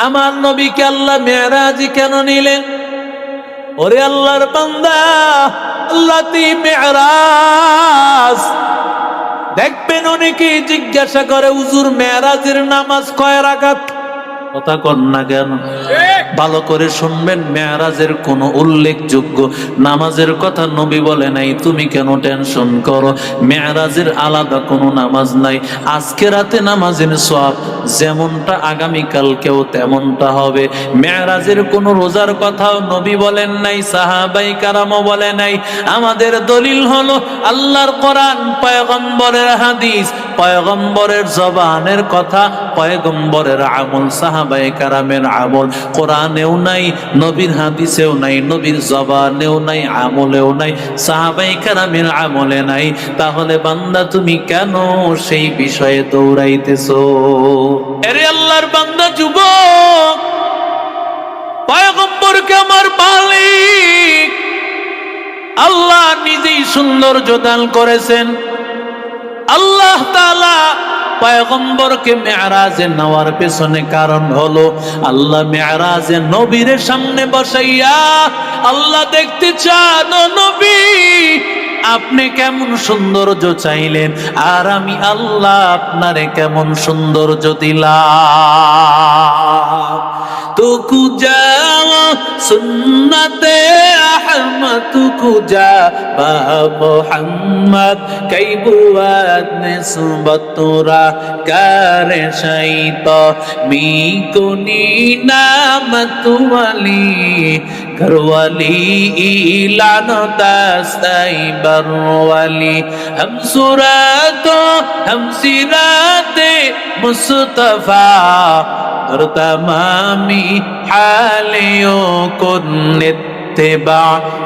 আমার নবীকে আল্লাহ মেরাজি কেন নিলেন? ওরে আল্লাহর বান্দা, আল্লাহতি মেরাজ দেখবেন অনেকেই জিজ্ঞাসা করে, হুজুর মেরাজের নামাজ কয় রাকাত? কথা কন না কেন? ভালো করে শুনবেন, মেরাজের কোনো উল্লেখযোগ্য নামাজের কথা নবী বলে নাই। তুমি কেন টেনশন করো? মেরাজের আলাদা কোনো নামাজ নাই। আজকে রাতে নামাজের সওয়াব যেমনটা আগামীকালকেও তেমনটা হবে। মেরাজের কোনো রোজার কথাও নবী বলেন নাই, সাহাবাই কারামও বলে নাই। আমাদের দলিল হলো আল্লাহর কোরআন, পয়গম্বরের হাদিস, পয়গম্বরের জবানের কথা, পয়গম্বরের আমল, সাহাবায়ে কারামের আমল। কোরআনেও নাই, নবীর হাদিসেও নাই, নবীর জবানেও নাই, আমলেও নাই, সাহাবায়ে কারামের আমলে নাই। তাহলে বান্দা তুমি কেন সেই বিষয়ে দৌড়াইতেছো? আরে আল্লাহর বান্দা, যুবক, পয়গম্বরকে আমার মালিক আল্লাহ নিজেই সৌন্দর্য দান করেছেন। আল্লাহ তাআলা পয়গম্বরকে মেরাজে নেওয়ার পেছনে কারণ হলো, আল্লাহ মেরাজে নবীর সামনে বসাইয়া আল্লাহ দেখতে চান, নবী আপনি কেমন সৌন্দর্য চাইলেন, আর আমি আল্লাহ আপনারে কেমন সৌন্দর্য দিলাম। তুকু যাওয়া সুন্নতে আহমদ, তুকু যা বা মোহাম্মদ কই বুয়াত নিসবত তোরা কারে শাইত মি কুনি নামত ওয়ালি ঘরওয়ালি ইলান দাস্তাই বরওয়ালি হম সুরাতো হম সিরাতে মুস্তাফা और तमामी हालियों को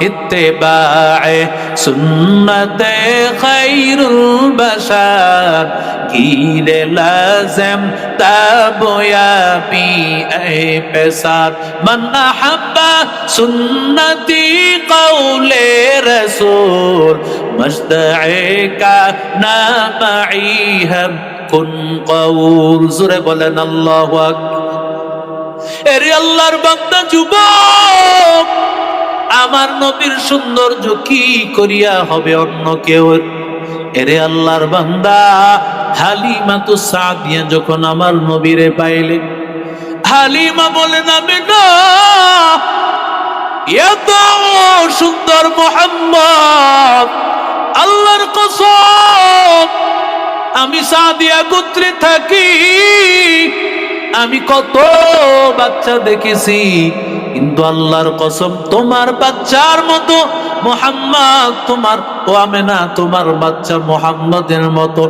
इत्तिबाए सुन्नते खैरुल बशर गिरे लाज़िम ताबोया पी ए पेसार मन अहब्बा सुन्नती कौले रसूल मजदए का नामई हम कुन कौल। जुरे बोलेन अल्लाहु আকবার। এরে আল্লাহর বান্দা, যুবক, আমার নবীর সৌন্দর্য কি করিয়া হবে অন্য কেউ? এরে আল্লাহর বান্দা, হালিমা তো সাদিয়া যখন আমার নবীরে পাইলে, হালিমা বলেন, আমি না এত সুন্দর মুহাম্মদ, আল্লাহর কসম আমি সাদিয়া গোত্রে থাকি, আমি কত বাচ্চা দেখেছি, কিন্তু আল্লাহর কসম তোমার বাচ্চার মতো মুহাম্মদ, তোমার ও আমেনা তোমার বাচ্চা মুহাম্মদের মতো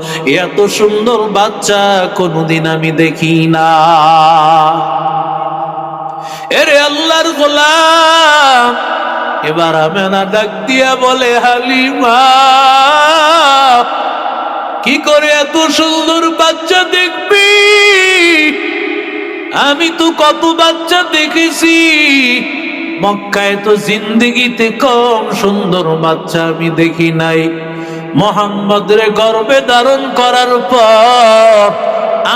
এত সুন্দর বাচ্চা কোনদিন আমি দেখি না। এরে আল্লাহর গোলাম, এবার আমেনা ডাক দিয়া বলে, হালিমা কি করে এত সুন্দর বাচ্চা দেখবি? আমি তো কত বাচ্চা দেখেছি, মক্কায় তো জিন্দেগিতে কম সুন্দর বাচ্চা আমি দেখি নাই। মুহাম্মদের গর্ভে ধারণ করার পর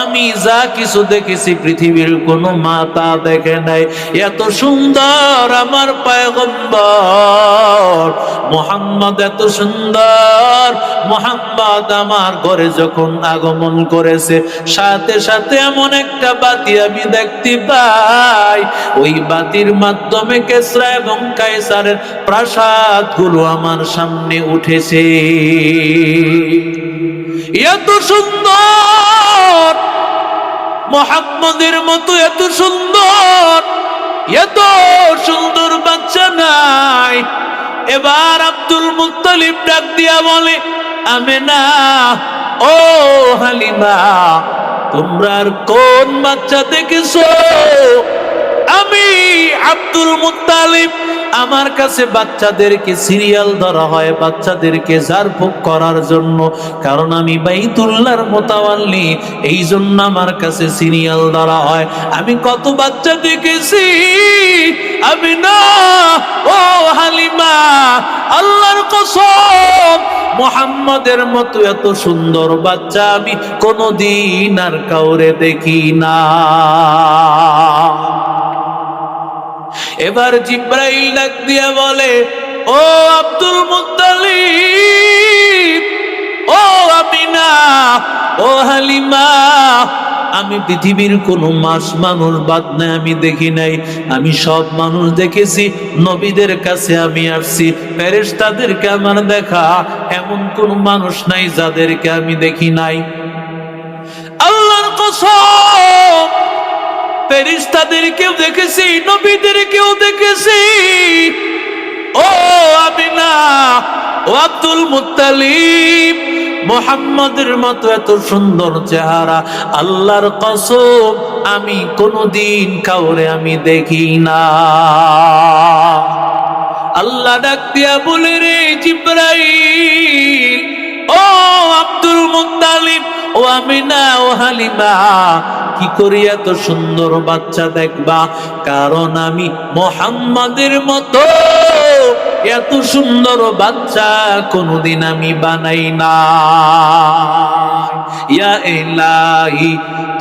আমি যা কিছু দেখেছি পৃথিবীর কোনো মা তা দেখে নাই। এত সুন্দর আমার পয়গম্বর মুহাম্মদ, এত সুন্দর মুহাম্মদ আমার ঘরে যখন আগমন করেছে, সাথে সাথে এমন একটা বাতি আমি দেখতে পাই, ওই বাতির মাধ্যমে কিসরা এবং কায়সারের প্রাসাদ গুলো আমার সামনে উঠেছে। এত সুন্দর মুহাম্মদের মতো এত সুন্দর বাচ্চা নাই। এবার আব্দুল মুত্তালিব ডাক দিয়া বলে, আমেনা ও হালিমা, তোমরা আর কোন বাচ্চা দেখেছো? আমি আব্দুল মুত্তালিব, আমার কাছে বাচ্চাদেরকে সিরিয়াল ধরা হয়, বাচ্চাদেরকে ঝাড়ফুঁক করার জন্য, কারণ আমি বাইতুল্লাহর মুতাওয়াল্লি, এই জন্য আমার কাছে সিরিয়াল ধরা হয়। আমি কত বাচ্চা দেখেছি, আমি না ও হালিমা, আল্লাহর কসম মুহাম্মদের মতো এত সুন্দর বাচ্চা আমি কোনদিন আর কাউরে দেখি না। এবার জিব্রাইল ডাক দিয়া বলে, ও আব্দুল মুত্তালিব, ও আমিনা, ও হালিমা, আমি পৃথিবীর কোন মানুষ বাদ নাই আমি দেখি নাই। আমি সব মানুষ দেখেছি। নবীদের কাছে আমি আসছি, ফেরেশতাদেরকে আমার দেখা, এমন কোন মানুষ নাই যাদেরকে আমি দেখি নাই। আল্লাহর কসম, ফেরেশতাদেরকেও দেখেছি, নবীদেরকেও দেখেছি। ও আমিনা, ও আব্দুল মুত্তালিব, মুহাম্মাদের মতো এত সুন্দর চেহারা আল্লাহর কসম আমি কোনদিন কাউরে আমি দেখি না। আল্লাহ ডাক দিয়া বলে, রে জিব্রাইল, ও আব্দুল মুত্তালিব, ও আমিনা, ও হালিমা, কি করি এত সুন্দর বাচ্চা দেখবা? কারণ আমি মুহাম্মাদের মতো এত সুন্দর বাচ্চা কোনদিন আমি বানাই না। ইয়া ইলাহি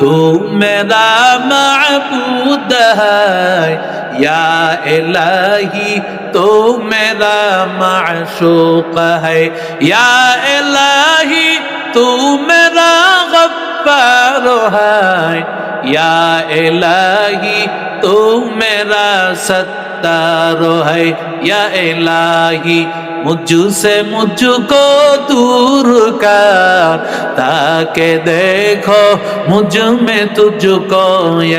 তু মেরা মাবুদ হ্যায়, ইয়া ইলাহি তু মেরা মাশূক হ্যায়, ইয়া ইলাহি তু মেরা গফফার হ্যায়, ইয়া ইলাহি তু মেরা सत्तार है, या इलाही मुझसे मुझको दूर कर, ताकि देखो मुझ में तुझको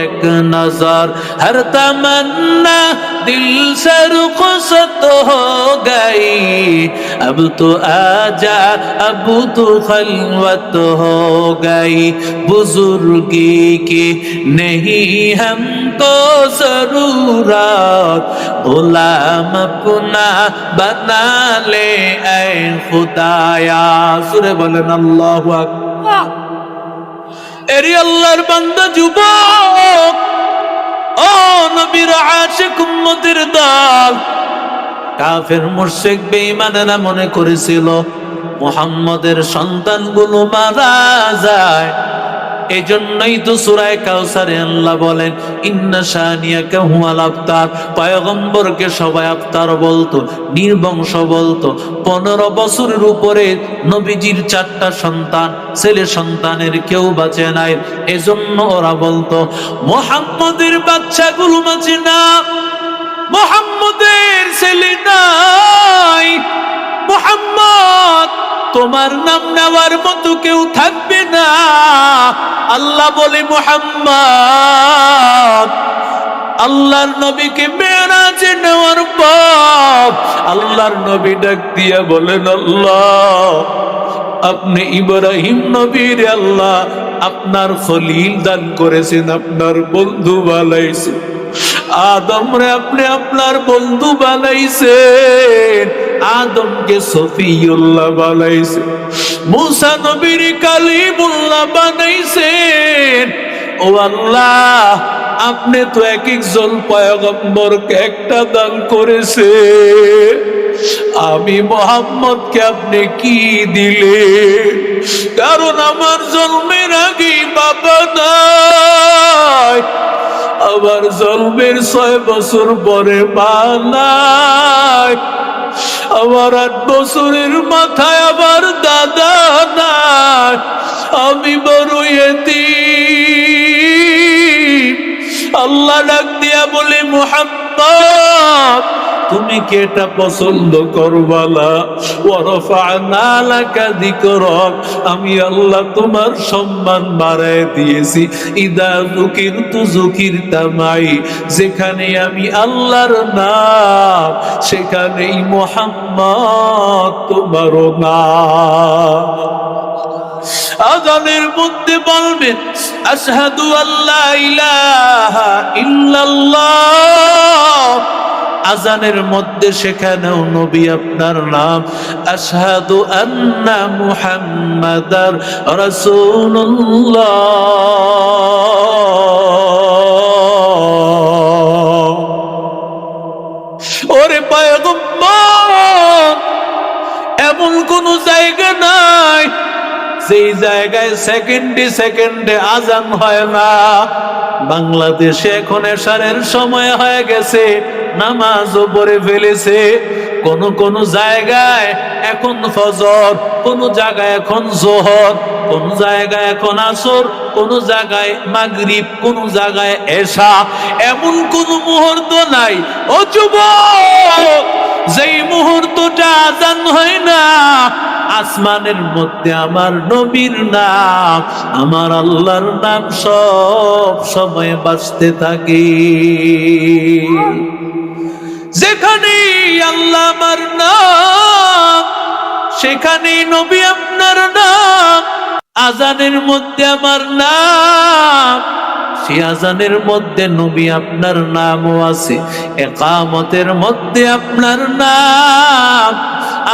एक नजर, हर तमन्ना दिल से रुखसत हो गई, अब तो आजा अब तो खलवत हो गई, बुजुर्गी की नहीं हमको जरूरत, गुलाम अपना बना ले ऐ खुदाया। সুরে বলেন আল্লাহু আকবার। এরি আল্লাহর বান্দা যুবক, ও নবীর আশিক উম্মতের দল, কাফের মুশরিক বেঈমানেরা মনে করেছিল মুহাম্মদের সন্তানগুলো মারা যায়। এই জন্যই তো সূরা কাউসারে আল্লাহ বলেন, ইন্না শানিয়াকা হুয়াল আবতার, পয়গম্বরকে সবাই আবতার বলতো, নির্বংশ বলতো। 15 বছরের উপরে নবীজির 4টা সন্তান, ছেলে সন্তানের কেউ বাঁচে নাই। এজন্য ওরা বলতো মুহাম্মদের বাচ্চাগুলো বাঁচে না, মুহাম্মদের ছেলে নাই, মুহাম্মদ তোমার নাম নেওয়ার মতো কেউ থাকবে না। আল্লাহ বলে, মুহাম্মদ আল্লাহর নবীকে মেরাজে নেওয়ার পর আল্লাহর নবী ডাক দিয়া বলেন, আল্লাহ আপনি ইব্রাহিম নবীর আল্লাহ আপনার খলিল দান করেছেন, আপনার বন্ধু বানাইছেন। আদম রে আপনি আপনার বন্ধু বানাইছেন, আদমকে সফিউল্লাহ বানাইছেন, মুসা নবীর কালিমুল্লাহ বানাইছেন। ও আল্লাহ আপনি তো এক একজন পয়গম্বরকে একটা দান করেছে, আমি মুহাম্মদকে আপনি কি দিলে? কারণ আমার জন্মের আগে বাবা নাই, আবার জন্মের 6 বছর পরে মা নাই, আমার 8 বছরের মাথায় আবার দাদা নাই, আমি বড় ইতিম। আল্লাহ ডাক দিয়া বলে, মুহাম্মদ তুমি কি এটা পছন্দ করবা না? ওয়ারফা'না লাকা যিকরাক, আমি আল্লাহ তোমার সম্মান বাড়ায় দিয়েছি। ইদা যুকিরতু যুকিরতা মাই, যেখানে আমি আল্লাহর নাম সেখানেই মুহাম্মদ তোমারও নাম। আযানের মধ্যে বলবেন, আশহাদু আল্লা ইলাহা ইল্লাল্লাহ। আযানের মধ্যে সেখানেও নবী আপনার নাম, আশহাদু আন্না মুহাম্মাদার রাসূলুল্লাহ। ওরে পয়গম্বর, এমন কোন জায়গা নাই যেই জায়গায় সেকেন্ডে সেকেন্ডে আজান হয় না, বাংলাদেশে এখন এশারের সময় হয়ে গেছে, নামাজও পড়ে ফেলেছে। কোন জায়গায় এখন ফজর, কোন জায়গায় এখন যোহর, কোন জায়গায় এখন আসর, কোন জায়গায় মাগরিব, কোন জায়গায় এশা। এমন কোন মুহূর্ত নাই ও যুবক যেই মুহূর্তটা আজান হয় না, আসমানের মধ্যে আমার নবীর নাম, আমার আল্লাহর নাম সব সময় বাজতে থাকে। যেখানে আল্লাহ আমার নাম, সেখানেই নবী আপনার নাম। আজানের মধ্যে আমার নাম, সে আজানের মধ্যে নবী আপনার নামও আছে। ইকামতের মধ্যে আপনার নাম,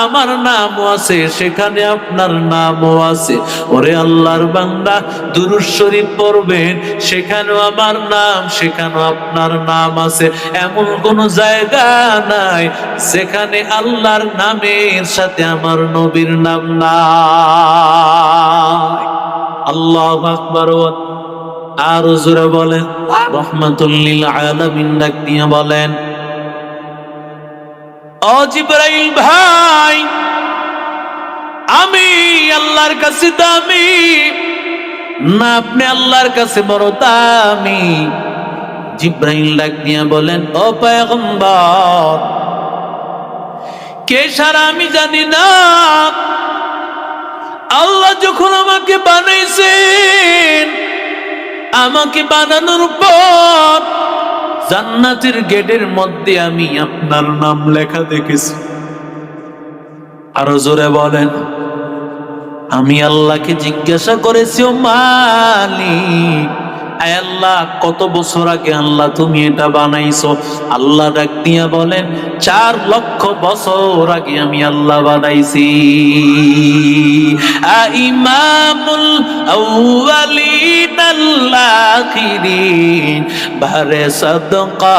আমার নামও আছে, সেখানে আপনার নামও আছে। ওরে আল্লাহর বান্দা, দুরূদ শরীফ পড়বেন, সেখানেও আমার নাম, সেখানেও আপনার নাম আছে। এমন কোন জায়গা নাই যেখানে আল্লাহর নামের সাথে আমার নবীর নাম নাই। আল্লাহু আকবার। আর জোরে বলেন রাহমাতুল লিল আলামিন। ডাক দিয়ে বলেন, ও জিবরাইল ভাই, আমি আল্লাহর কাছে দামি না আপনি আল্লাহর কাছে বড় দামি? জিবরাইল ডাক দিয়ে বলেন, ও পয়গম্বর, কে সারা আমি জানি না। আল্লাহ যখন আমাকে বানাইছেন, আমাকে বানানোর পর জান্নাতের গেটের মধ্যে আমি আপনার নাম লেখা দেখেছি। আরো জোরে বলেন, আমি আল্লাহকে জিজ্ঞাসা করেছি, ও মালিক, আয় আল্লাহ, কত বছর আগে আল্লাহ তুমি এটা বানাইছো? আল্লাহ ডাক দিয়া বলেন, 4 লক্ষ বছর আগে আমি আল্লাহ বানাইছি। ইমামুল আউয়ালিন আল আখিরিন, বারে সাদকা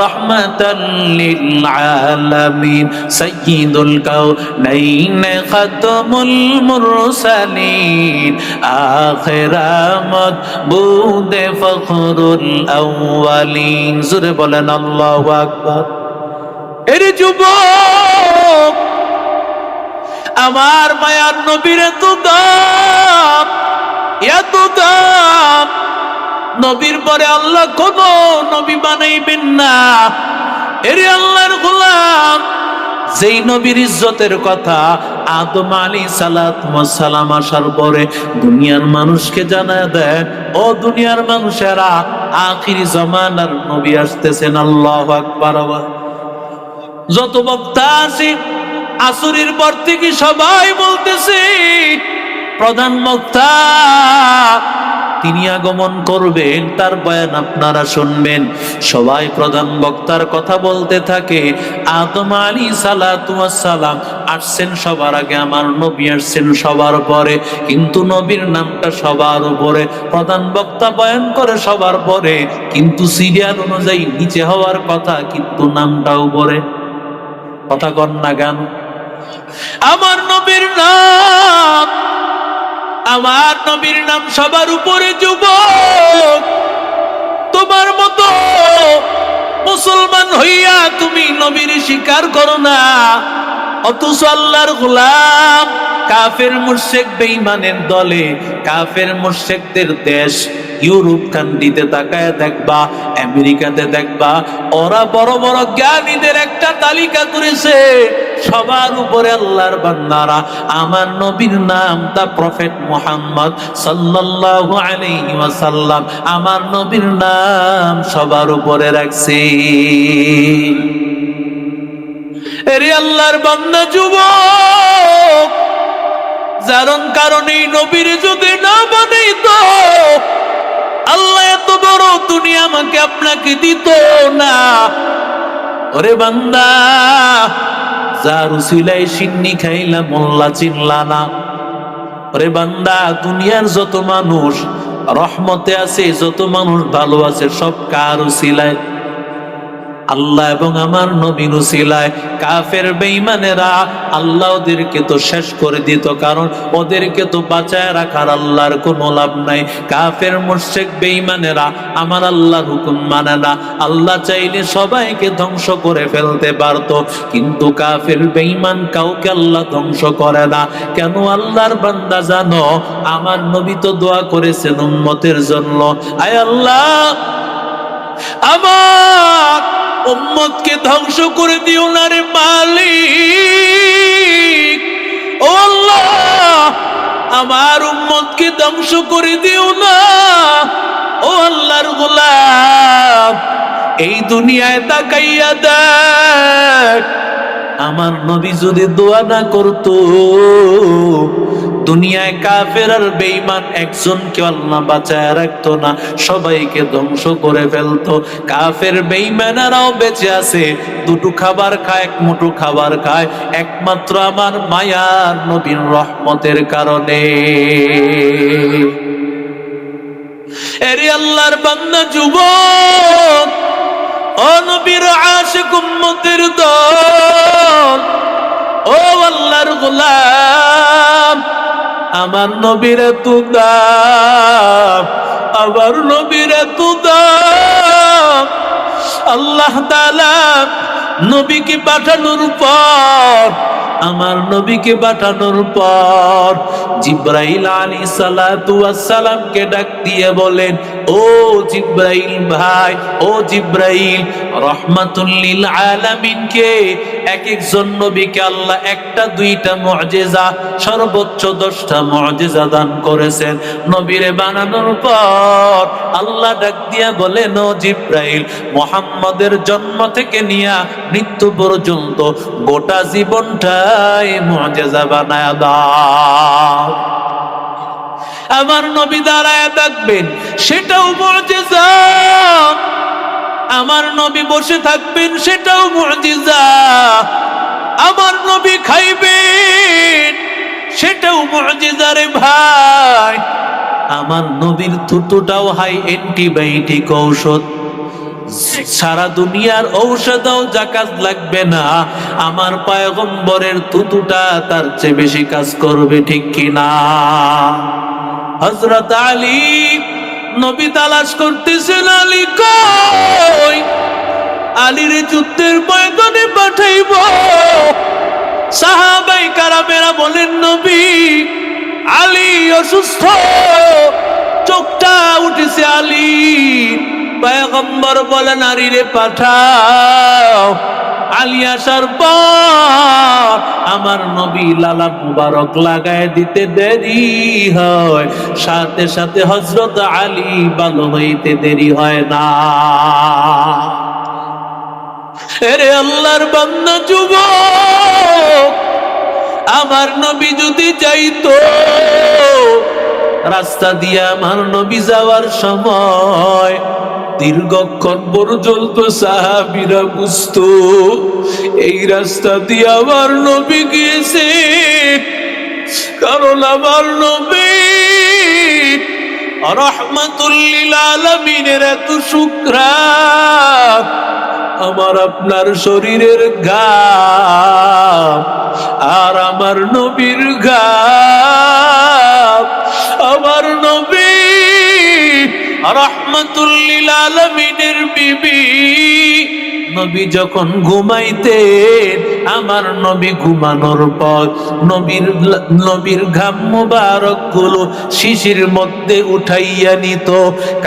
রহমাতাল লিল আলামিন, সাইয়্যিদুল কাউনাইন খাতামুল মুরসালিন, আখিরামত বুদে ফখরুল আউয়ালিন। জোরে বলেন আল্লাহু আকবার। এর যুবক, আমার মায়ার নবীর এত দাম, এত দাম, নবীর পরে আল্লাহ কোন নবী বানাইবেন না। এরে আল্লাহর গোলাম, যেই নবীর ইজ্জতের কথা আদম আলাইহিস সালাম আসার পরে দুনিয়ার মানুষকে জানায় দেন, ও দুনিয়ার মানুষেরা, আখিরি জামানার নবী আসতেছেন। আল্লাহু আকবার। যত বক্তা আছে আসরের পর থেকে সবাই বলতেছে প্রধান বক্তা তিনি আগমন করবেন, তার বয়ান আপনারা শুনবেন। সবাই প্রধান বক্তার কথা বলতে থাকে। আদম আলাইহিস সালাম আসছেন সবার আগে, আমার নবী আসছেন সবার পরে, কিন্তু নবীর নামটা সবার উপরে। প্রধান বক্তা বয়ান করে সবার পরে, কিন্তু সিরিয়াল অনুযায়ী নিচে হওয়ার কথা, কিন্তু নামটা উপরে। কথা কন না কেন? আমার নবীর নাম, আমার নবীর নাম সবার উপরে। যুবক, তোমার মতো মুসলমান হইয়া তুমি নবীর স্বীকার করো না, অথচ আল্লাহর গোলাম কাফের মুশরিক বেঈমানের দলে, কাফের মুশরিকদের দেশ ইউরোপ কান্ট্রিতে তাকায় দেখবা, আমেরিকাতে দেখবা, ওরা বড় বড় জ্ঞানীদের একটা তালিকা করেছে, সবার উপরে আল্লাহর বান্দারা আমার নবীর নাম দা প্রফেট মুহাম্মদ সাল্লাল্লাহু আলাইহি ওয়াসাল্লাম, আমার নবীর নাম সবার উপরে রাখছে। এরে আল্লাহর বান্দা যুবক, যার কারণে নবীর যদি না বানাইতো, আল্লাহ এত বড় দুনিয়া আমাকে আপনাকে দিত না। ওরে বান্দা, যার উসিলায় সিন্নি খাইলা মোল্লা চিনলা না। ওরে বান্দা, দুনিয়ার যত মানুষ রহমতে আছে, যত মানুষ ভালো আছে, সব কার উসিলায়? আল্লাহ এবং আমার নবীর উসিলায় কাফের বেঈমানেরা আল্লাহ ওদেরকে তো শেষ করে দিত, কারণ ওদেরকে তো বাঁচায় রাখার আল্লাহর কোনো লাভ নাই। কাফের মুশরিক বেঈমানেরা আমার আল্লাহর হুকুম মানে না। আল্লাহ চাইলে সবাইকে ধ্বংস করে ফেলতে পারতো, কিন্তু কাফের বেঈমান কাউকে আল্লাহ ধ্বংস করে না। কেন? আল্লাহর বান্দা জানো, আমার নবী তো দোয়া করেছেন উম্মতের জন্য, আয় আল্লাহ আমার উম্মতকে ধ্বংস করে দিও না রে মালিক। ও আল্লাহ, আমার উম্মতকে ধ্বংস করে দিও না। ও আল্লাহর গোলাম, এই দুনিয়ায় তাকাইয়া দেখ, আমার নবী যদি দোয়া না করতো, দুনিয়ায় কাফের আর বেঈমান একজনকে আল্লাহ বাঁচায় রাখতো না, সবাইকে ধ্বংস করে ফেলতো। কাফের বেঈমানেরাও বেঁচে আছে, দুটো খাবার খায়, এক মুঠো খাবার খায়, একমাত্র আমার মায়ার নবীর রহমতের কারণে। এরে আল্লাহর বান্দা যুবক, ও নবীর আশিক উম্মতের দল, ও আল্লাহর গোলাম, আমার নবীর এত দাম, আমার নবীর এত দাম। আল্লাহ তাআলা নবীকে পাঠানোর পর, আমার নবীকে পাঠানোর পর জিব্রাইল আলাইহিস সালাতু ওয়াস সালামকে ডাক দিয়ে বলেন, ও জিব্রাইল ভাই, ও জিব্রাইল, রহমাতুল লিল আলামিনকে এক একজন নবীকে আল্লাহ একটা দুইটা মুআজিজা, সর্বোচ্চ 10টা মুআজিজা দান করেছেন। নবীরে বানানোর পর আল্লাহ ডাক দিয়া বলেন, ও জিব্রাইল, মুহাম্মাদের জন্ম থেকে নিয়া মৃত্যু পর্যন্ত গোটা জীবনটাই মুআজিজা বানায়া দাও। আমার নবী দাঁড়ায় থাকবেন, সেটাও মুআজিজা। আমার নবী বসে থাকবেন, সেটাও মুআজিজা। আমার নবী খাইবেন, সেটাও মুআজিজা রে ভাই। আমার নবীর থুতুটাও হাই অ্যান্টিবায়োটিক ঔষধ। সারা দুনিয়ার ঔষধও যা কাজ লাগবে না, আমার পয়গম্বরের থুতুটা তার চেয়ে বেশি কাজ করবে, ঠিক কিনা? হযরত আলী নবী তালাশ করতেছেন, আলী কই? আলীর যুদ্ধের ময়দানে পাঠাইব। সাহাবায়ে কেরামেরা বলেন, নবী আলী অসুস্থ, চোখটা উঠেছে আলী। পয়গম্বর বলেন, আলীরে পাঠাও। আলী আসার পর আমার নবী লালা মুবারক লাগায় দিতে দেরি হয়, সাথে সাথে হযরত আলী ভালো হইতে দেরি হয় না। এরে আল্লাহর বান্দা যুবক, আমার নবী যদি যাইতো, রাস্তা দিয়ে আমার নবী যাওয়ার সময় দীর্ঘক্ষণ পর্যন্ত সাহাবীরা বুঝতো এই রাস্তা দিয়ে আমার নবী গিয়েছে, কারণ আমার নবী রাহমাতুল লিল আলামিনের এত শুকরাত আমার আপনার শরীরের ঘাম আর আমার নবীর ঘাম। আমার নবী রাহমাতুল লিল আলামিনের বিবি নবী যখন ঘুমাইতেন, আমার নবী ঘুমানোর পর নবীর ঘাম মুবারক গুলো শিশির মধ্যে উঠাইয়া নিত,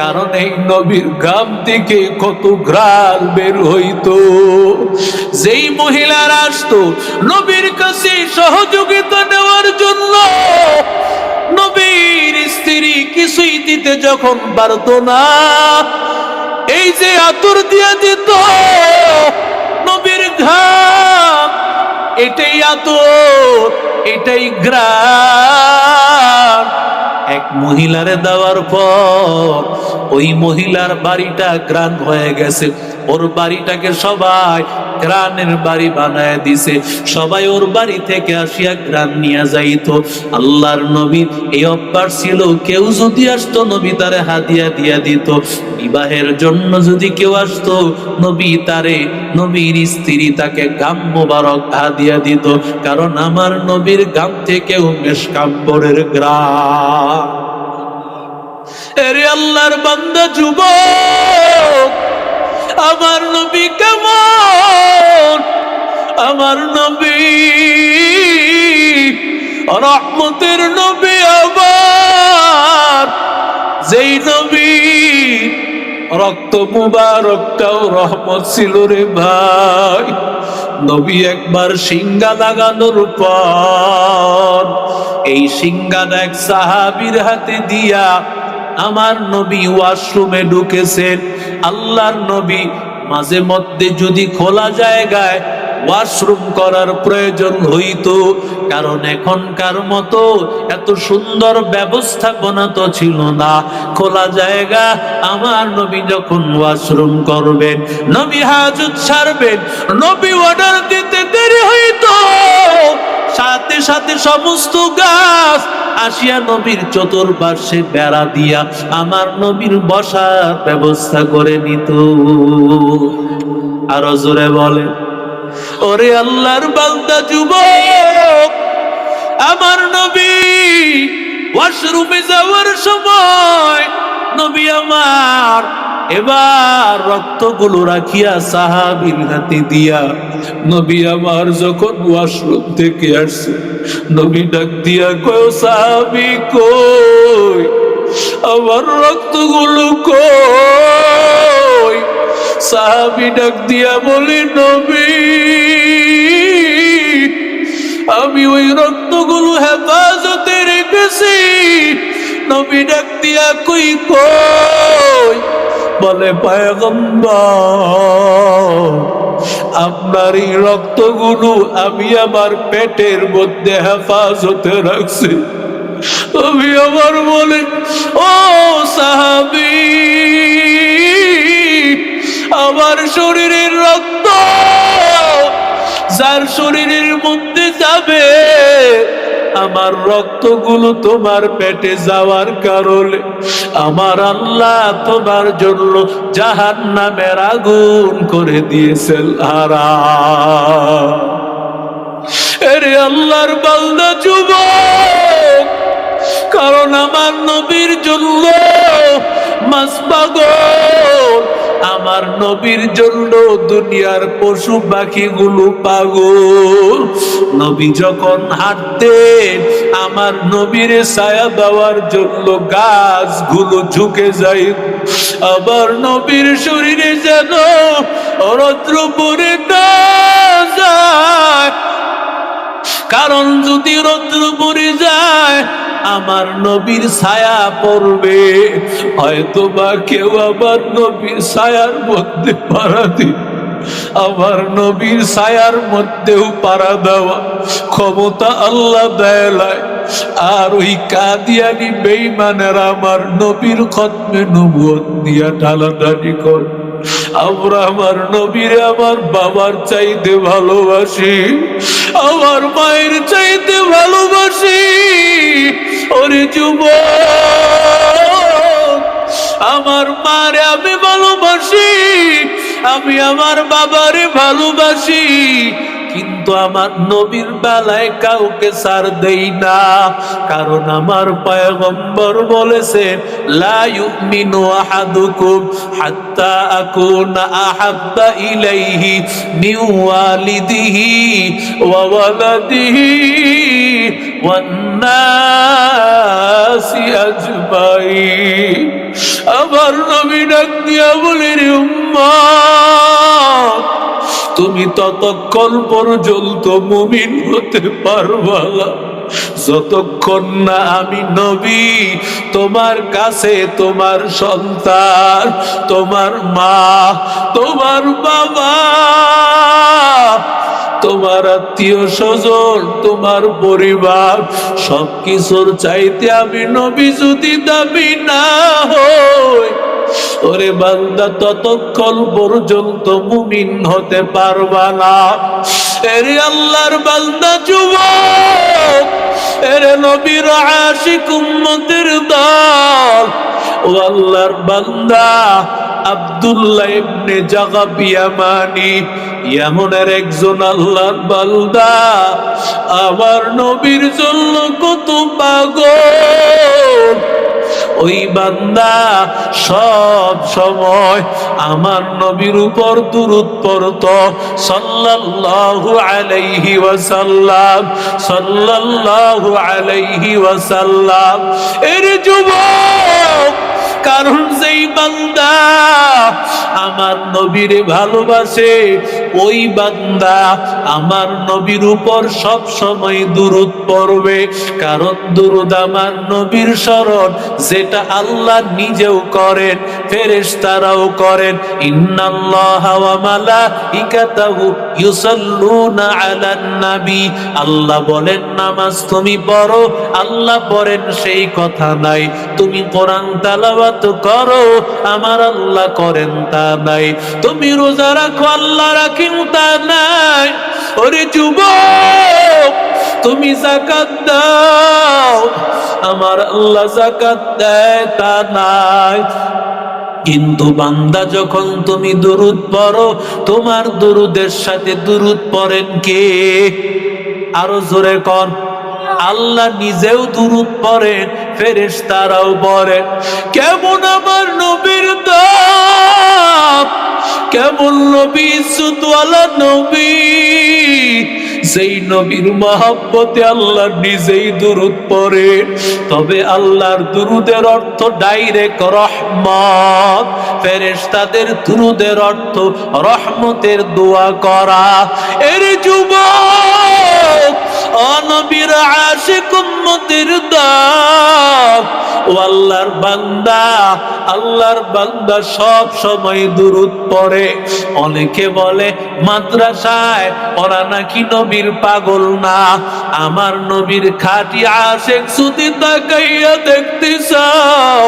কারণ এই নবীর ঘাম থেকে কত ঘ্রাণ বের হইতো। যেই মহিলারা আসতো নবীর কাছে সহযোগিতা নেওয়ার জন্য, নবীর স্ত্রী কিছুই দিতে যখন পারতো না, এই যে আতর দিয়া দিত নবীর ঘাম, এটাই আতর, এটাই ঘ্রাণ। এক মহিলারে দেওয়ার পর ওই মহিলার বাড়িটা ঘ্রাণ হয়ে গেছে। ওর বাড়িটাকে সবাই গ্রানের বাড়ি বানায় দিছে, সবাই ওর বাড়ি থেকে আসিয়া গ্রান নিয়ে যাইতো। আল্লাহর নবীর এই অভ্যাস ছিল, কেউ যদি আসতো নবী তারে হাদিয়া দিয়া দিত। বিবাহের জন্য যদি কেউ আসতো, নবী তারে, নবীর স্ত্রী তাকে গাম মোবারক হাদিয়া দিত, কারণ আমার নবীর গাম থেকেও মেশকাম্বরের গ্রাম। এরে আল্লাহর বান্দা যুবক, আমার নবী কেমন? আমার নবী রহমতের নবী, আবার যেই নবী রক্ত মুবারকটাও রহমত ছিল রে ভাই। নবী একবার সিংহা লাগানোর পর এই সিংহাটা এক সাহাবীর হাতে দিয়া আমার নবী ওয়াশরুমে ঢুকেছেন। আল্লাহর নবী মাঝে মধ্যে যদি খোলা জায়গায় ওয়াশরুম করার প্রয়োজন হইতো, কারণ এখনকার মতো এত সুন্দর ব্যবস্থাপনা তো ছিল না। খোলা জায়গা, আমার নবী যখন ওয়াশরুম করবেন, নবী হাজত ছাড়বেন, নবী অর্ডার দিতে দেরি হইতো, সাথে সাথে সমস্ত গাছ আসিয়া নবীর চতুর্পার্শ্বে বেড়া দিয়া আমার নবীর বসার ব্যবস্থা করে নিত। আরো জোরে বলে, ওরে আল্লাহর বান্দা যুবক, আমার নবী ওয়াশরুমে যাওয়ার সময় নবী আমার এবার রক্তগুলো রাখিয়া সাহাবীর হাতে দিয়া, নবী আমার যখন ওয়াশরুম থেকে আসছে, নবী ডাক দিয়া কয়, সাহাবী কই, আমার রক্তগুলো কই? সাহাবী ডাক দিয়া বলে, নবী আমি ওই রক্তগুলো হেফাজতে রেখেছি। নবী ডাক দিয়া কই কই? বলে, পয়গম্বর আপনার এই রক্তগুলো আমি আমার পেটের মধ্যে হেফাজতে রাখছি। নবী আমার বলে, ও সাহাবী, আমার শরীরের রক্ত যার শরীরের মধ্যে যাবে, আমার রক্তগুলো তোমার পেটে যাওয়ার কারণে আমার আল্লাহ তোমার জন্য জাহান্নামের আগুন করে দিয়েছেন হারাম। এরে আল্লাহর বান্দা যুবক, কারণ আমার নবীর জন্য মাছ পাগল, আমার নবীর জন্য দুনিয়ার পশু পাখিগুলো পাগল। নবী যখন হাঁটতেন, আমার নবীর ছায়া দেওয়ার জন্য গাছগুলো ঝুঁকে যায়। আমার নবীর শরীরে যেন রৌদ্র পড়ে না যায়, কারণ যদি রৌদ্র পড়ে যায় আমার নবীর ছায়া পড়বে, হয়তো বা কেউ আমার নবীর ছায়ার মধ্যে পাড়া দিবে। আমার নবীর ছায়ার মধ্যেও পাড়া দেওয়া ক্ষমতা আল্লাহ দেয়। আর ওই কাদিয়ানি বেঈমানেরা আমার নবীর খতমে নবুয়ত নিয়ে টানাটানি করে। আমরা আমার নবীরে আমার বাবার চাইতে ভালোবাসি, আমার মায়ের চাইতে ভালোবাসি। ওরে যুবক, আমার মারে আমি ভালোবাসি, আমি আমার বাবারে ভালোবাসি, কিন্তু আমার নবীর বেলায় কাউকে ছাড় দেই না, কারণ আমার পয়গম্বর বলেছেন, লা ইউমিনু আহাদুকুম হাত্তা আকুনা আহাব্বা ইলাইহি মিন ওয়ালিদিহি ওয়া ওয়ালাদিহি ওয়ান নাসি আজমাইন। আমার নবী ডাক দিয়া বলে, রে উম্মত, তুমি ততক্ষণ পর্যন্ত মুমিন হতে পারবা না যতক্ষণ না আমি নবী তোমার কাছে তোমার সন্তান, তোমার মা, তোমার বাবা, তোমার আত্মীয় স্বজন, তোমার পরিবার সবকিছুর চাইতে আমি নবী যদি দাবি না হই, ওরে বান্দা ততক্ষণ পর্যন্ত মুমিন হতে পারবা না। এরে আল্লাহর বান্দা যুবক, এরে নবীর আশিক উম্মতের দল, ও আল্লাহর বান্দা আব্দুল্লাহ ইবনে জাগাব ইয়ামানি, ইয়ামনের একজন আল্লাহর বান্দা, আমার নবীর জন্য কত পাগল। ওই বান্দা সব সময় আমার নবীর উপর দুরূদ পড়তো সাল্লাল্লাহু আলাইহি ওয়াসাল্লাম, সাল্লাল্লাহু আলাইহি ওয়াসাল্লাম। এর যুবক, কারণ যেই বান্দা আমার নবীরে ভালোবাসে, ওই বান্দা আমার নবীর উপর সব সময় দুরূদ পড়বে। কারণ দুরূদ আমার নবীর স্মরণ, যেটা আল্লাহ নিজেও করেন, ফেরেশতারাও করেন। ইন্নাল্লাহা ওয়া মালাইকাতাহু ইউসাল্লুনা আলান নবী। আল্লাহ বলেন নামাজ তুমি পড়ো, আল্লাহ পড়েন সেই কথা নাই। তুমি কোরআন তেলাওয়াত করো, আমার আল্লাহ করেন তা নাই। তুমি রোজা রাখো, আল্লাহ রাখেন তা নাই। ওরে যুবক, তুমি যাকাত দাও, আমার আল্লাহ যাকাত দেয় তা নাই। কিন্তু বান্দা যখন তুমি দুরূদ পড়ো, তোমার দুরূদের সাথে দুরূদ পড়েন কে? আরো জোরে কর। আল্লাহ নিজেও দুরূদ পড়েন, ফেরেশতারাও পড়েন। কেমন আমার নবীর দাম, কেমন নবী, ইজ্জতওয়ালা নবী, সেই নবীর মহব্বতে আল্লাহ নিজেই দুরূদ পড়ে। তবে আল্লাহর দুরূদের অর্থ ডাইরেক্ট রহমত, ফেরেশতাদের দুরূদের অর্থ রহমতের দোয়া করা। এর যুবক, ও নবীর আশিক উম্মতের দল, ও আল্লাহর বান্দা, আল্লাহর বান্দা সব সময় দুরূদ পড়ে। অনেকে বলে মাদ্রাসায় ওরা নাকি নবীর পাগল না। আমার নবীর খাঁটি আশিক যদি তাকাইয়া দেখতে চাও,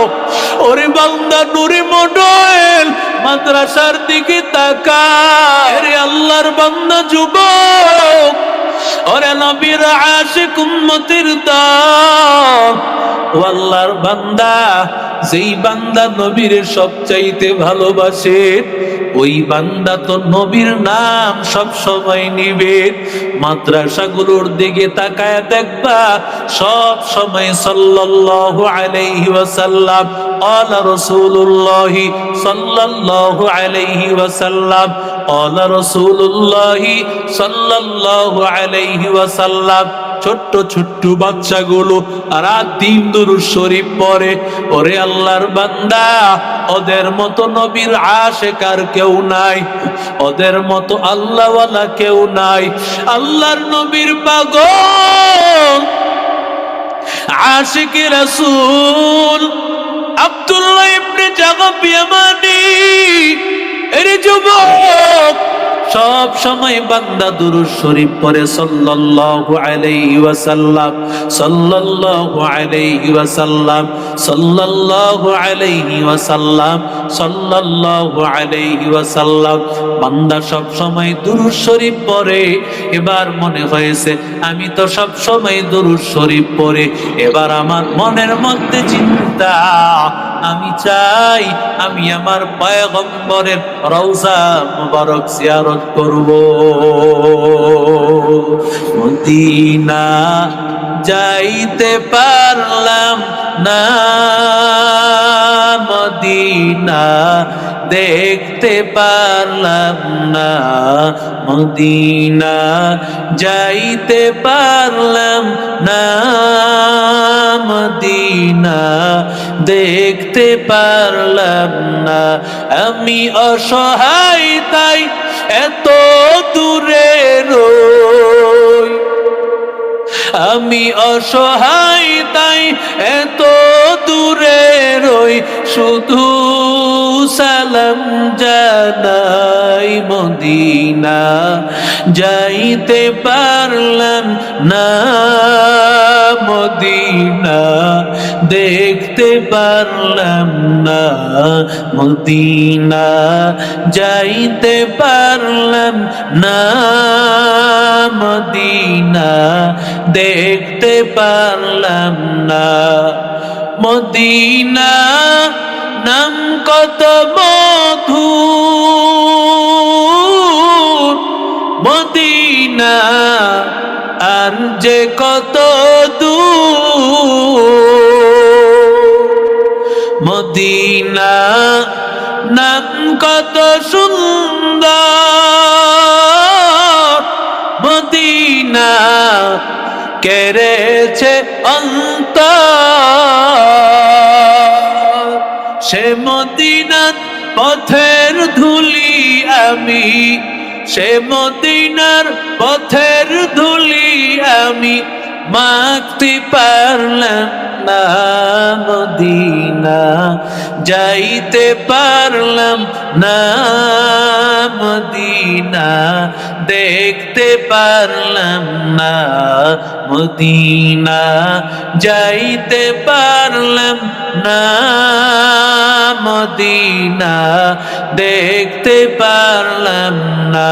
ওরে বান্দা নুরি মডেল মাদ্রাসার দিকে তাকায়। আরে আল্লাহর বান্দা যুবক, ওরে নবীর আশিক উম্মতের দল, ও আল্লাহর বান্দা, যেই বান্দা নবীর সবচাইতে ভালোবাসে, ওই বান্দা তো নবীর নাম সব সময় নিবে। মাদ্রাসাগুলোর দিকে তাকায় দেখবা সব সময় সাল্লাল্লাহু আলাইহি ওয়াসাল্লাম, ক্বালা রাসূলুল্লাহ সাল্লাল্লাহু আলাইহি ওয়াসাল্লাম, ক্বালা রাসূলুল্লাহ সাল্লাল্লাহু আলাইহি ওয়াসাল্লাম। ছোট্ট ছোট্ট বাচ্চাগুলো রাত দিন দুরূদ শরীফ পড়ে। ওরে আল্লাহর বান্দা, ওদের মতো নবীর আশিক আর কেউ নাই, ওদের মতো আল্লাহওয়ালা কেউ নাই। আল্লাহর নবীর পাগল আশিক রাসূল আব্দুল্লাহ ইবনে জাগাব ইয়ামানি। এর যুবক, সব সময় বান্দা দুরূদ শরীফ পড়ে সাল্লাল্লাহু আলাইহি ওয়াসাল্লাম, সাল্লাল্লাহু আলাইহি ওয়াসাল্লাম, সাল্লাল্লাহু আলাইহি ওয়াসাল্লাম, সাল্লাল্লাহু আলাইহি ওয়াসাল্লাম। বান্দা সব সময় দুরূদ শরীফ পড়ে। এবার মনে হয়েছে আমি তো সব সময় দুরূদ শরীফ পড়ে, এবার আমার মনের মধ্যে চিন্তা, আমি চাই আমি আমার পয়গম্বরের রওজা মুবারক জিয়ারত করব। মদিনা যাইতে পারলাম না, মদিনা দেখতে পারলাম না, মদিনা যাইতে পারলাম না, মদিনা দেখতে পারলাম না। আমি অসহায় তাই এত দূরে রই, আমি অসহায় তাই এত দূরে রই, শুধু সালাম জানাই মদিনা যাইতে পারলাম না, মদিনা দেখতে পারলাম না, মদিনা যাইতে পারলাম না, মদিনা দেখতে পারলাম না। মদিনা নাম কত মধুর, মদিনা আর যে কত দূর, মদিনা নাম কত সুন্দর, মদিনা কেড়েছে অন্তর। সে মদিনার পথের ধুলি আমি, সে মদিনার পথের ধুলি আমি মাখতে পারলাম না, মদিনা যাইতে পারলাম না, মদিনা দেখতে পারলাম না, মদিনা যাইতে পারলাম না, মদিনা দেখতে পারলাম না।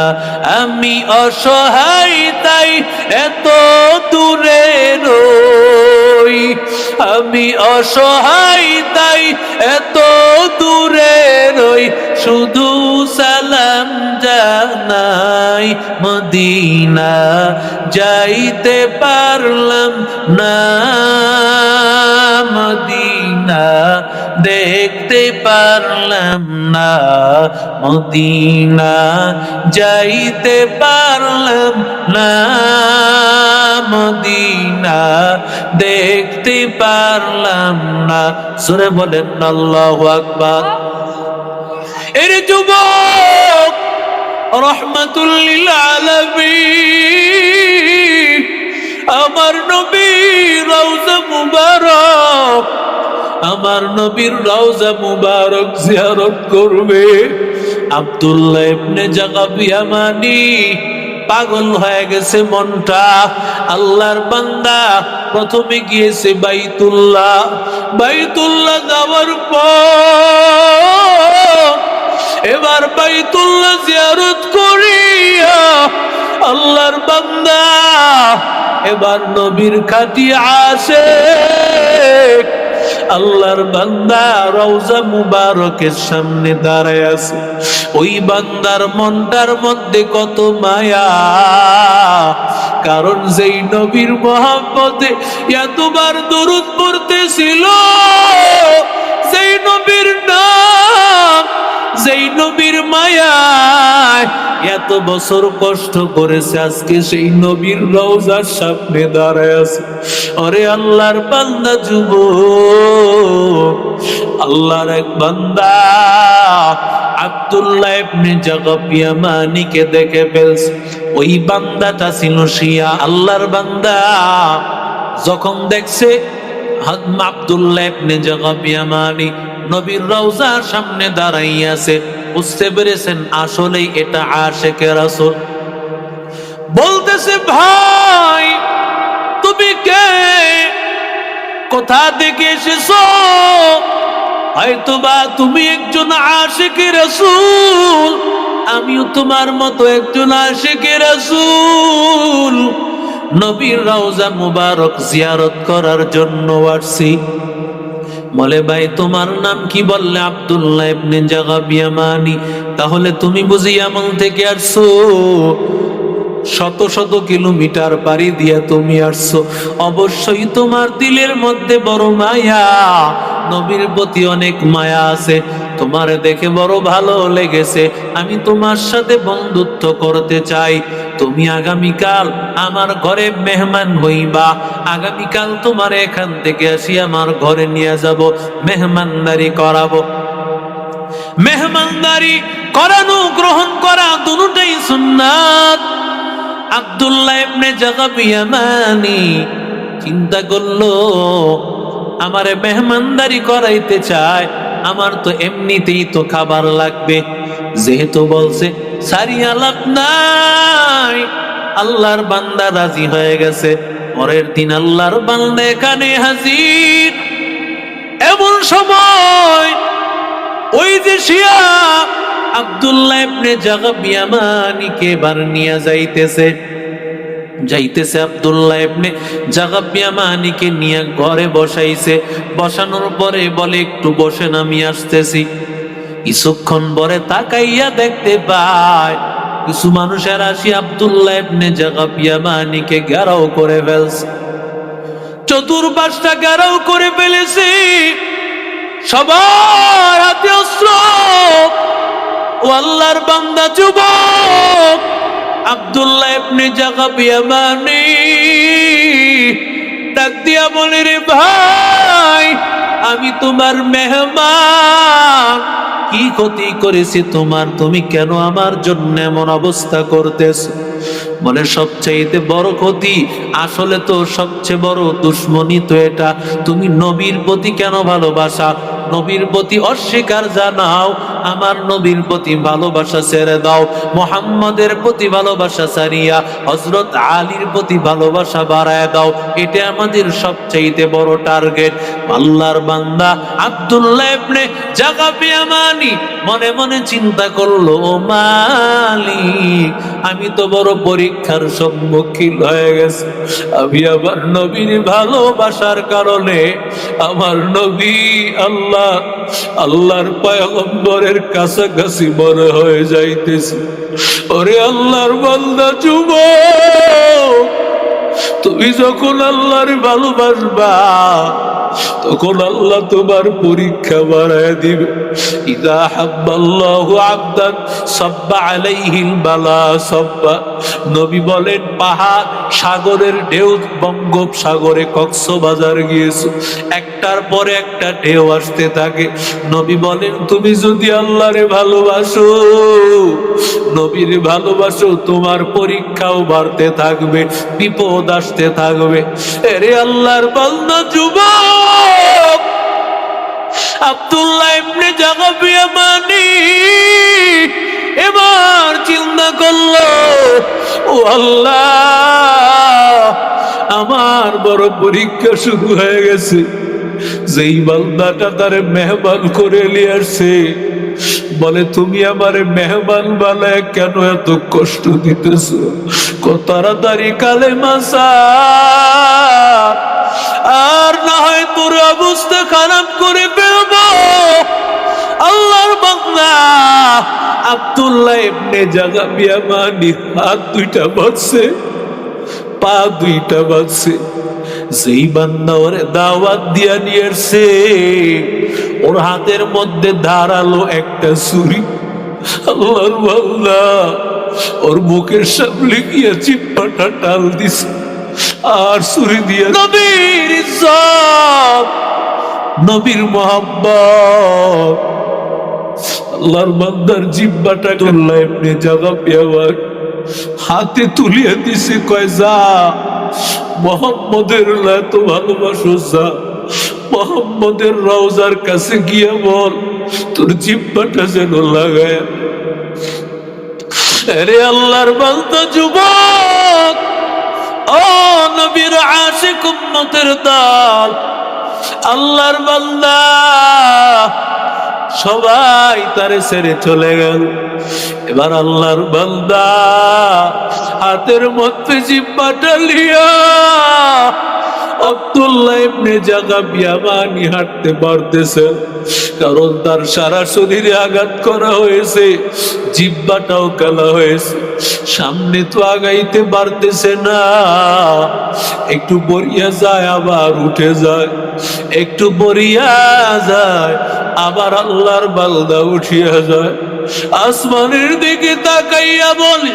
আমি অসহায় তাই এত দূরে রই, আমি অসহায় তাই এত দূরে রই, শুধু সালাম জানাই, মদিনা যাইতে পারলাম না, মদিনা দেখতে পারলাম না, মদিনা যাইতে পারলাম না, মদিনা দেখতে পারলাম না। সূরা বলেন আল্লাহু আকবার। এর যুবক রহমাতুল লিল আলামিন আমার নবীর রওজা মুবারক, আমার নবীর রওজা মুবারক জিয়ারত করবে। আব্দুল্লাহ ইবনে জাকাব ইয়ামানি পাগল হয়ে গেছে মনটা। আল্লাহর বান্দা প্রথমে গিয়েছে বাইতুল্লাহ, বাইতুল্লাহ যাওয়ার পর এবার বাইতুল্লাহ জিয়ারত করিয়া আল্লাহর বান্দা এবার নবীর খাটি আশিক আল্লাহর বান্দা রওজা মুবারকের সামনে দাঁড়ায় আছে। ওই বান্দার মনটার মধ্যে কত মায়া, কারণ যেই নবীর মহব্বতে এতবার দরুদ পড়তেছিল, সেই নবীর নাম, যেই নবীর মায়ায় এত বছর কষ্ট করেছে, আজকে সেই নবীর রওজার সামনে দাঁড়ায় আছে। ওরে আল্লাহর বান্দা যুবক, আল্লাহর এক বান্দা আব্দুল্লাহ ইবনে জাকাব ইয়ামানিকে দেখে ফেলছে। ওই বান্দাটা ছিল শিয়া। আল্লাহর বান্দা যখন দেখছে আব্দুল্লাহ ইবনে জাকাব ইয়ামানি নবীর রওজার সামনে দাঁড়াইয়া আছে, বুঝতে পেরেছেন আসলেই এটা আশিকে রাসূল। বলতেছে, ভাই তুমি কে, কোথা থেকে এসেছো? হয়তোবা তুমি একজন আশিকে রাসূল, আমিও তোমার মতো একজন আশিকে রাসূল, নবীর রওজা মুবারক জিয়ারত করার জন্য আসছি। বলে, ভাই তোমার নাম কি? বললে আব্দুল্লাহ ইবনে জাকাব ইয়ামানি। তাহলে তুমি বুঝি ইয়ামান থেকে আসছো? শত শত কিলোমিটার পাড়ি দিয়ে তুমি আসছো, অবশ্যই তোমার দিলের মধ্যে বড় মায়া, নবীর প্রতি অনেক মায়া আছে, তোমার দেখে বড় ভালো লেগেছে, আমি তোমার সাথে বন্ধুত্ব করতে চাই। তুমি আগামীকাল আমার ঘরে মেহমান হইবা, আগামীকাল তোমার এখান থেকে আসি আমার ঘরে নিয়ে যাব, মেহমানদারি করাবো। মেহমানদারি করানো গ্রহণ করা দুটোই সুন্নাত। আব্দুল্লাহ ইবনে জাকাব ইয়ামানি চিন্তা করলো, আমারে মেহমানদারি করাইতে চায়, আমার তো এমনিতেই তো খাবার লাগবে, যেহেতু বলছে সারিয়া লাভ নাই, আল্লাহর বান্দা রাজি হয়ে গেছে। পরের দিন আল্লাহর বান্দা এখানে হাজির। এমন সময় ওই যে শিয়া আব্দুল্লাহ ইবনে জাগাব ইয়ামানিকে এবার নিয়ে যাইতেছে আব্দুল্লাহ ইবনে জাগাব ইয়ামানিকে নিয়ে ঘরে বসাইছে। বসানোর পরে বলে একটু বসেন, আমি আসতেছি। কিছুক্ষণ পরে তাকাইয়া দেখতে পায় কিছু মানুষের আসি আব্দুল্লাহ ইবনে জাগাব ইয়ামানিকে ঘেরাও করে ফেলছে, চতুর্পাশটা ঘেরাও করে ফেলেছে। সবার হাতে অস্ত্র। ও আল্লাহর বান্দা যুবক আব্দুল্লাহ ইবনে জাগাব ইয়ামানি ডাক দিয়া বলে, রে ভাই, আমি তোমার মেহমান, কি ক্ষতি করেছি তোমার? তুমি কেন আমার জন্য এমন অবস্থা করতেছো? বলে, সবচাইতে বড় ক্ষতি, আসলে তো সবচেয়ে বড় দুশ্মনী তো এটা। তুমি নবীর প্রতি কেন ভালোবাসা, নবীর প্রতি অস্বীকার জানাও, আমার নবীর প্রতি ভালোবাসা ছেড়ে দাও, মুহাম্মাদের প্রতি ভালোবাসা ছাড়িয়া হযরত আলীর প্রতি ভালোবাসা বাড়ায় দাও। এটা আমাদের সবচাইতে বড় টার্গেট। আল্লাহর বান্দা আব্দুল্লাহ ইবনে জাগাব ইয়ামানি মনে মনে চিন্তা করলো, ও মালিক, আমি তো বড় পরীক্ষার সম্মুখীন হয়ে গেছি। আমি আমার নবীর ভালোবাসার কারণে আমার নবী আল্লাহর পয়গম্বরের কাছাকাছি মনে হয়ে যাইতেছে। ওরে আল্লাহর বান্দা যুবক, তুমি যখন আল্লাহর ভালোবাসবা তখন আল্লাহ তোমার পরীক্ষা বাড়ায় দিবে। ইযা হাব্বাল্লাহু আবদান সাব্বা আলাইহিল বালা সাব্বা। নবী বলেন, পাহাড় সাগরের ঢেউ, বঙ্গোপসাগরে কক্সবাজার গিয়েছো, একটার পরে একটা ঢেউ আসতে থাকে। নবী বলেন, তুমি যদি আল্লাহরে ভালোবাসো, নবীর ভালোবাসো, তোমার পরীক্ষাও বাড়তে থাকবে, বিপদ আসতে থাকবে। এরে আল্লাহর বান্দা যুবক আব্দুল্লাহ ইবনে জাগাব ইয়ামানি এবার চিন্তা করলো, ও আল্লাহ, আমার বড় পরীক্ষা শুরু হয়ে গেছে। যেই বান্দাটা তারে মেহমান করে নিয়ে আসছে, বলে, তুমি আমারে মেহমান বানায় কেন এত কষ্ট দিতেছো? কত তাড়াতাড়ি কালেমা ছাড়, আর না হয় তোর অবস্থা খারাপ করে ফেলবো। আল্লাহর বান্দা আব্দুল্লাহ ইবনে জাগাব ইয়ামানি হাত দুইটা বাঁধছে, পা দুইটা বাঁধছে। যেই বান্দা ওরে দাওয়াত দিয়া নিয়ে আসছে, ওর হাতের মধ্যে ধারালো একটা ছুরি। আল্লাহর বান্দা ওর মুখের সামনে গিয়া চিপ্পাটা টাল দিছে, আর ছুরি দিয়া নবীর ইজ্জত, নবীর মোহাব্বত, আল্লাহর বান্দার জিহ্বাটা আব্দুল্লাহ ইবনে জাগাব ইয়ামানি হাতে তুলিয়া দিছে। কয়, যা, মুহাম্মদের এত ভালোবাসো, যা, মুহাম্মদের রওজার কাছে গিয়া বল তোর জিহ্বাটা যেন লাগায়। আরে আল্লাহর বান্দা যুবক, ও নবীর আশিক উম্মতের দল, আল্লাহর বান্দা সবাই তারে ছেড়ে চলে গেল। এবার আল্লাহর বান্দা হাতের মধ্যে জিহ্বাটা লিয়া আব্দুল্লাহ ইবনে জাগাব ইয়ামানি হাঁটতে পারতেছে, কারণ তার সারা শরীরে আঘাত করা হয়েছে, জিহ্বাটাও কালা হয়েছে, সামনে তো আগাইতে পারতেছে না। একটু বরিয়া যায়, আবার উঠে যায়, একটু বরিয়া যায়, আবার আল্লাহর বান্দা উঠিয়া যায়। আসমানের দিকে তাকাইয়া বলে,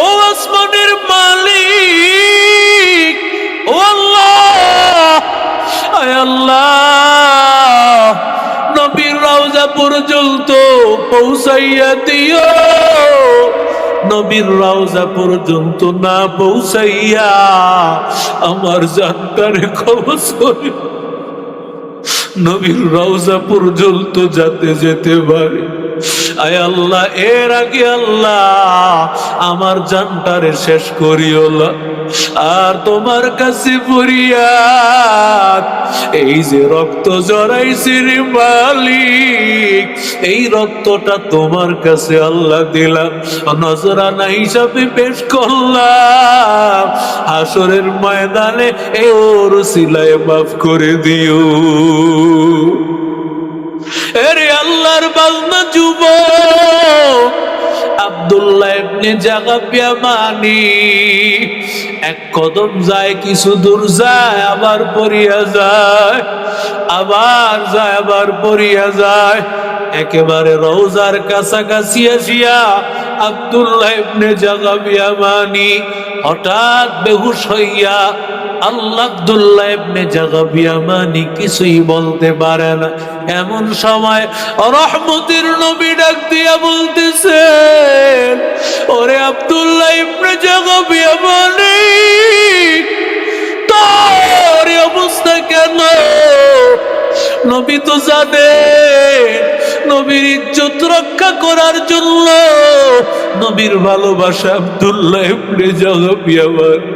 ও আসমানের মালিক, ও আল্লাহ, আয় আল্লাহ, নবীর রওজা পর্যন্ত পৌঁছাইয়া দিও। নবীর রওজা পর্যন্ত না পৌঁছাইয়া আমার জানটারে কবজ করে নবীর রওজা পর্যন্ত যাতে যেতে পারে। আয় আল্লাহ, এর আগে আল্লাহ আমার জানটারে শেষ করিও না। আর তোমার কাছে ফরিয়াদ, এই যে রক্ত জড়াইছি রে মালিক, এই রক্তটা তোমার কাছে আল্লাহ দিলাম, নজরানা হিসাবে পেশ করলাম। হাসরের ময়দানে এই ওর সিলায় মাফ করে দিও। এরে আল্লাহর বান্দা যুবক আব্দুল্লাহ ইবনে জাগাবিয়া মানি এক কদম যায়, কিছু দূর যায়, আবার পড়িয়া যায়, আবার যায়, আবার পড়িয়া যায়। একেবারে রওজার কাছাকাছি আসিয়া আব্দুল্লাহ ইবনে জাগাবিয়া মানি হঠাৎ বেহুশ হইয়া, আব্দুল্লাহ ইবনে জাগাবিয়া মানি কিছুই বলতে পারে না। এমন সময় রহমতের নবী ডাক দিয়া বলতেছে, ওরে আব্দুল্লাহ ইবনে জাগাবিয়া মানি, তোর এই অবস্থা কেন? নবী তো জানে, নবীর ইজ্জত রক্ষা করার জন্য, নবীর ভালোবাসা আব্দুল্লাহ ইবনে জাগাবিয়া মানি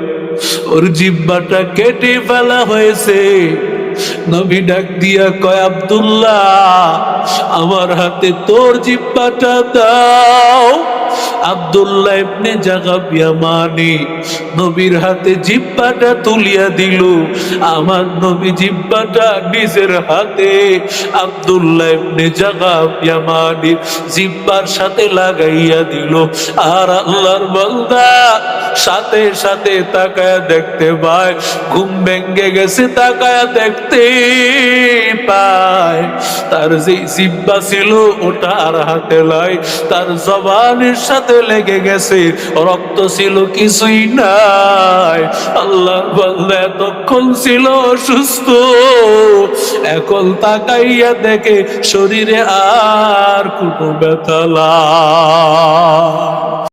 ওর জিহ্বাটা কেটে ফেলা হয়েছে। নবী ডাক দিয়া কয়, আব্দুল্লাহ আমার হাতে তোর জিহ্বাটা দাও। আব্দুল্লাহ ইবনে জাগাবিয়া মানি নবীর হাতে জিহ্বাটা তুলিয়া দিল। আমার নবী জিহ্বাটা নিজের হাতে আব্দুল্লাহ ইবনে জাগাবিয়া মানি জিহ্বার সাথে লাগাইয়া দিল। আর আল্লাহর বান্দা সাথে সাথে তাকায়া দেখতে পায়, ঘুম ভেঙে গেছে, তাকায়া দেখতে পায় তার যে জিহ্বা ছিল ওটা আর হাতে লাই, তার জবানের সাথে লেগে গেছে, রক্ত ছিল কিছুই নাই। আল্লাহর বান্দা এতক্ষণ ছিল অসুস্থ, এখন তাকাইয়া দেখে শরীরে আর কোনো ব্যথা নাই।